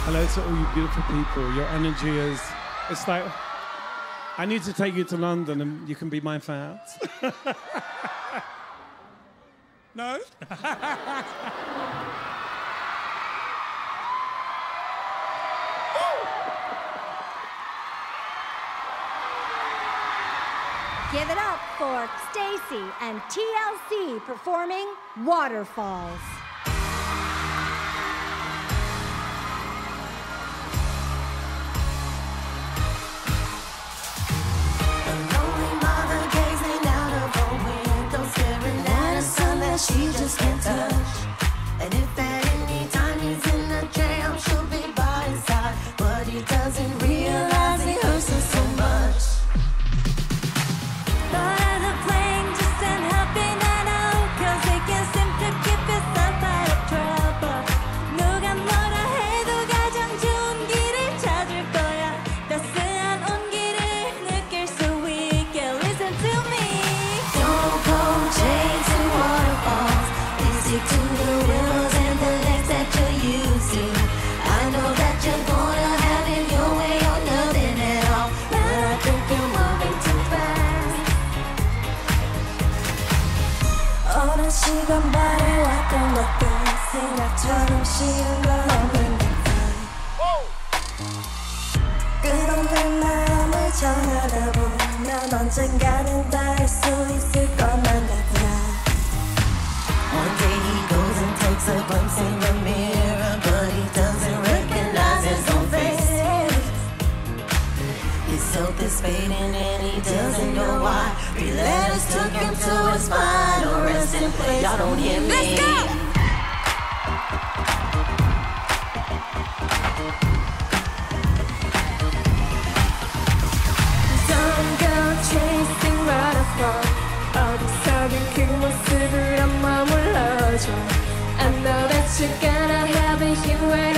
Hello to all you beautiful people. Your energy is... It's like... I need to take you to London and you can be my fans. No? Give it up for Stacy and TLC performing Waterfalls. She just can't touch. And if at any time he's in a jam, she'll be by his side. But he doesn't realize he hurts her so much. But as a plane just ain't happy now, 'cause he can't seem to keep himself out of trouble. 누가 뭐라 해도 가장 좋은 길을 찾을 거야. 따스한 온기를 느낄 수 있게. Listen to me. Don't go chasing waterfalls. Stick to the rivers and the lakes that you're used to. I know that you're gonna have it your way or nothing at all. But I think you're moving too fast. 오랜 시간 바래왔던 것들 생각처럼 쉬운 건 없는 듯한 끝없는 마음을 전하다 보면 언젠가는 닿을 수 있을 것만 같아. One day he goes and takes a glimpse in the mirror, but he doesn't recognize his own face. His health is fading and he doesn't know why. Three letters took him to his final resting place. Y'all don't hear me. Let's go! Don't go chasing waterfall. 어디서든 그 모습을 한번 불러줘. I know that you're gonna have it your way